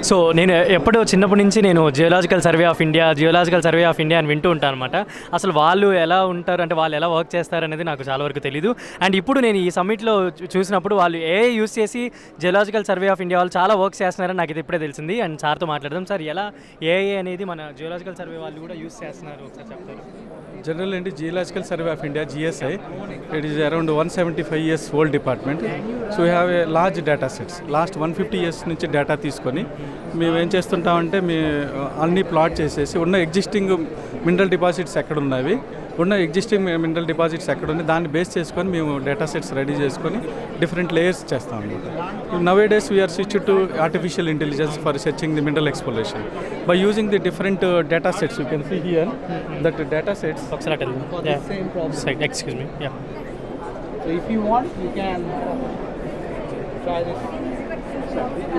So నేను ఎప్పుడో చిన్నప్పటి నుంచి నేను జియోలాజికల్ సర్వే ఆఫ్ ఇండియా అని వింటూ ఉంటాను అనమాట. అసలు వాళ్ళు ఎలా ఉంటారు అంటే వాళ్ళు ఎలా వర్క్ చేస్తారు అనేది నాకు చాలా వరకు తెలీదు. అండ్ ఇప్పుడు నేను ఈ సమ్మిట్లో చూసినప్పుడు వాళ్ళు ఏఐ యూస్ చేసి జియోలాజికల్ సర్వే ఆఫ్ ఇండియా వాళ్ళు చాలా వర్క్ చేస్తున్నారని నాకు ఇది ఇప్పుడే తెలిసింది. అండ్ సార్తో మాట్లాడదాం. సార్ ఎలా ఏఐ అనేది మన జియోలాజికల్ సర్వే వాళ్ళు కూడా యూస్ చేస్తున్నారు ఒకసారి చెప్తారు? General and Geological Survey of India (GSI), it is around 175 years old department. So we have a large data sets. Last 150 years నుంచి డేటా తీసుకొని మేము ఏం చేస్తుంటామంటే అన్ని ప్లాట్ చేసేసి ఉన్న ఎగ్జిస్టింగ్ మినరల్ డిపాజిట్స్ ఎక్కడ ఉన్నవి, ఉన్న ఎగ్జిస్టింగ్ మినరల్ డిపాజిట్స్ ఎక్కడ ఉన్నాయి దాన్ని బేస్ చేసుకొని మేము డేటా సెట్స్ రెడీ చేసుకొని డిఫరెంట్ లేయర్స్ చేస్తాం అనమాట. Nowadays we are switch to artificial intelligence for searching the mineral exploration by using the different data sets. You can see here that data sets. Excuse me. Yeah. So if you want, you can try this.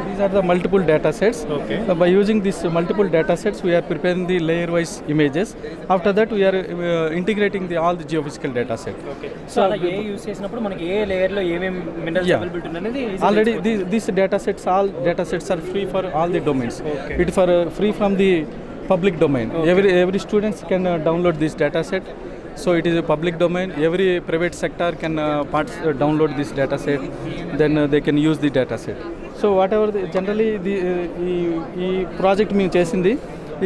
These are the multiple data sets. Okay. By using these multiple data sets, we are preparing the layer-wise images. After that, we are integrating all the geophysical data set. Okay. So అలా ఏ use చేసినప్పుడు మనకి ఏ లేయర్లో ఏమేమి minerals availability అనేది already these data sets, all data sets are free for all the domains. Okay. It for free from the public domain. Okay. Every students can download this data set. So it is a public domain. Every private sector can download this data set. Then they can use the data set. So whatever generally ఈ project మేము చేసింది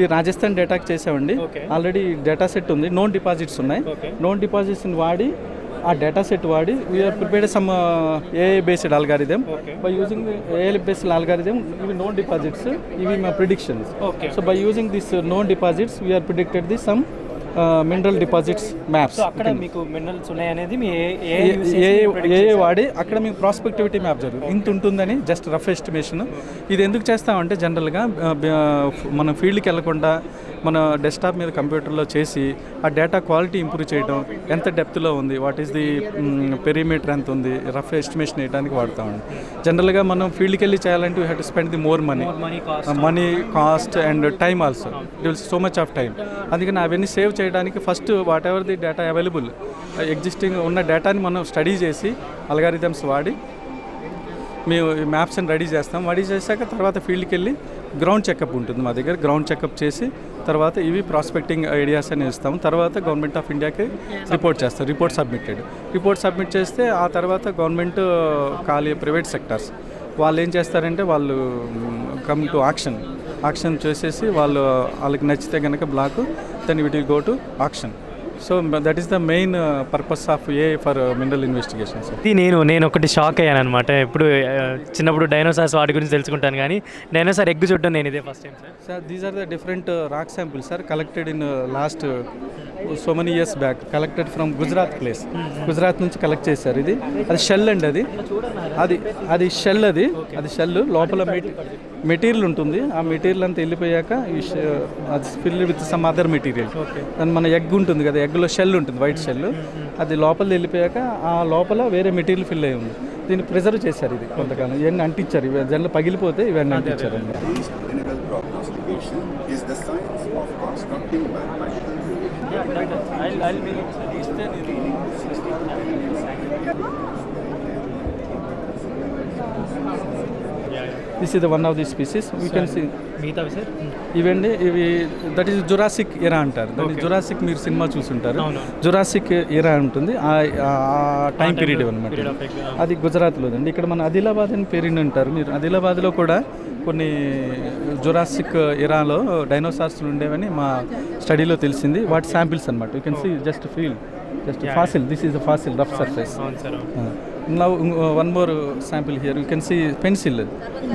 ఈ రాజస్థాన్ డేటాకి చేసామండి. Already data set ఉంది, known deposits ఉన్నాయి. Known డిపాజిట్స్ని వాడి ఆ డేటా సెట్ వాడి we're prepared some AI based algorithm. By using AI based algorithm ఇవి నోన్ డిపాజిట్స్, ఇవి మా predictions. So by using this known deposits we're predicted the some mineral deposits maps. అక్కడ మీకు మినరల్స్ ఉన్నాయి అనేది మీ ఏ వాడి అక్కడ మీకు ప్రాస్పెక్టివిటీ మ్యాప్ జరుగుతుంది. ఇంత ఉంటుందని జస్ట్ రఫ్ ఎస్టిమేషన్. ఇది ఎందుకు చేస్తామంటే జనరల్గా మనం ఫీల్డ్కి వెళ్ళకుండా మన డెస్క్టాప్ మీద కంప్యూటర్లో చేసి ఆ డేటా క్వాలిటీ ఇంప్రూవ్ చేయడం, ఎంత డెప్త్లో ఉంది, వాట్ ఈస్ ది పెరిమీటర్ ఎంత ఉంది, రఫ్ ఎస్టిమేషన్ వేయడానికి వాడతామండి. జనరల్గా మనం ఫీల్డ్కి వెళ్ళి చేయాలంటే we have to spend the more money cost and time also. It will so much of time. అందుకని అవన్నీ సేవ్ చేయడానికి first what ever the data available existing ఉన్న డేటాని మనం స్టడీ చేసి అల్గారిథమ్స్ వాడి మేము మ్యాప్స్ని రెడీ చేస్తాం. రెడీ చేశాక తర్వాత ఫీల్డ్కి వెళ్ళి గ్రౌండ్ చెకప్ ఉంటుంది మా దగ్గర. గ్రౌండ్ చెకప్ చేసి తర్వాత ఇవి ప్రాస్పెక్టింగ్ ఐడియాస్ అని ఇస్తాం. తర్వాత గవర్నమెంట్ ఆఫ్ ఇండియాకి రిపోర్ట్ చేస్తాం. రిపోర్ట్ సబ్మిట్ చేస్తే ఆ తర్వాత గవర్నమెంట్ ఖాళీ ప్రైవేట్ సెక్టార్స్ వాళ్ళు ఏం చేస్తారంటే వాళ్ళు కమ్ టు ఆక్షన్ చేసేసి వాళ్ళకి నచ్చితే కనుక block, then it will go to auction. So that is the main purpose of AI for mineral investigations. నేను ఒకటి షాక్ అయ్యాను అనమాట. ఇప్పుడు చిన్నప్పుడు డైనోసార్స్ వాటి గురించి తెలుసుకుంటాను, కానీ డైనోసార్ ఎగ్ చూడడం నేను ఇదే first time sir. These are the different rock samples sir collected in last so many years back. Collected from Gujarat నుంచి కలెక్ట్ చేశారు. అది షెల్ అండి. అది షెల్. అది షెల్ లోపల మెటీరియల్ ఉంటుంది. ఆ మెటీరియల్ అంతా వెళ్ళిపోయాక అది fill with some other material. దాని మన ఎగ్ ఉంటుంది కదా, ఎగ్లో షెల్ ఉంటుంది, వైట్ షెల్. అది లోపల వెళ్ళిపోయాక ఆ లోపల వేరే మెటీరియల్ ఫిల్ అయ్యి ఉంది. దీన్ని ప్రిజర్వ్ చేశారు. ఇది కొంతకాలం ఇవన్నీ అంటించారు. ఇవి జనరల్ పగిలిపోతే ఇవన్నీ అంటించారు. This is the one of the species. We can see. ఇవండి ఇవి దట్ ఈస్ జురాసిక్ ఎరా అంటారు. దాన్ని జురాసిక్ మీరు సినిమా చూసుంటారు. జురాసిక్ ఎరా ఉంటుంది. ఆ టైం పీరియడ్ అనమాట. అది గుజరాత్లో అండి. ఇక్కడ మన ఆదిలాబాద్ అని పేరుని ఉంటారు. మీరు ఆదిలాబాద్లో కూడా కొన్ని జురాసిక్ ఎరాలో డైనోసార్స్ ఉండేవని మా స్టడీలో తెలిసింది. వాటి శాంపిల్స్ అనమాట. You can see just fossil. This is the fossil rough surface. Now one more sample here you can see pencil.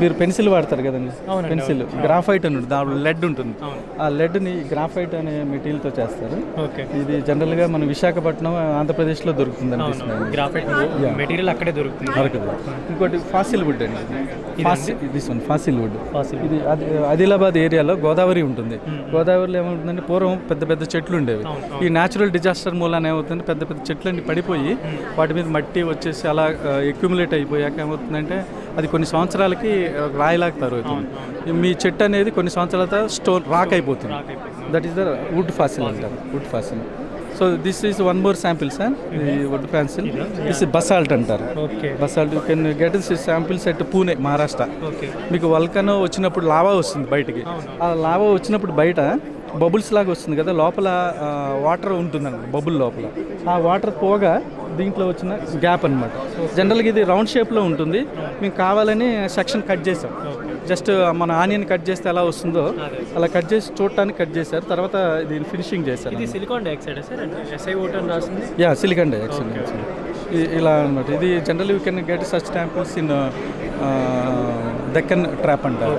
మీరు పెన్సిల్ వాడతారు కదండి, పెన్సిల్ గ్రాఫైట్ అని ఉంటుంది. దాంట్లో లెడ్ ఉంటుంది. ఆ లెడ్ని గ్రాఫైట్ అనే మెటీరియల్తో చేస్తారు. ఇది జనరల్గా మన విశాఖపట్నం ఆంధ్రప్రదేశ్లో దొరుకుతుంది అనిపిస్తుంది. మెటీరియల్ అక్కడే దొరుకుతుంది. ఇంకోటి ఫాసిల్ వుడ్ అండి. This one fossil wood. ఇది ఆదిలాబాద్ ఏరియాలో గోదావరి ఉంటుంది. గోదావరిలో ఏమవుతుందంటే పూర్వం పెద్ద చెట్లు ఉండేవి. ఈ న్యాచురల్ డిజాస్టర్ మూలాన ఏమవుతుంది, పెద్ద చెట్లన్నీ పడిపోయి వాటి మీద మట్టి వచ్చేసి అలా అక్యుములేట్ అయిపోయాక ఏమవుతుందంటే అది కొన్ని సంవత్సరాలకి రాయిలాగా తరుగుతుంది. మీ చెట్టు అనేది కొన్ని సంవత్సరాల స్టోన్ రాక్ అయిపోతుంది. That is the wood fossil అంటారు. Wood fossil. So so this is one more sample sir ఈ వుడ్ పెన్సిల్ దిస్ బసాల్ట్ అంటారు. Okay basalt you can get samples at Pune Maharashtra. Okay మీకు వల్కనో వచ్చినప్పుడు లావా వస్తుంది బయటికి, ఆ lava వచ్చినప్పుడు బయట బబుల్స్ లాగా వస్తుంది కదా, లోపల వాటర్ ఉంటుందండి బబుల్ లోపల, ఆ వాటర్ పోగా దీంట్లో వచ్చిన గ్యాప్ అనమాట. జనరల్గా ఇది రౌండ్ షేప్లో ఉంటుంది, మేము కావాలని సెక్షన్ కట్ చేసాం. జస్ట్ మన ఆనియన్ కట్ చేస్తే ఎలా వస్తుందో అలా కట్ చేసి చూడటానికి కట్ చేశారు, తర్వాత దీన్ని ఫినిషింగ్ చేశారు. ఇది సిలికాన్ డైఆక్సైడ్ సార్, SiO2 అని రాస్తుంది. యా సిలికాన్ డైఆక్సైడ్ ఇలా అనమాట. ఇది general you can get such samples in Deccan trap అంటారు.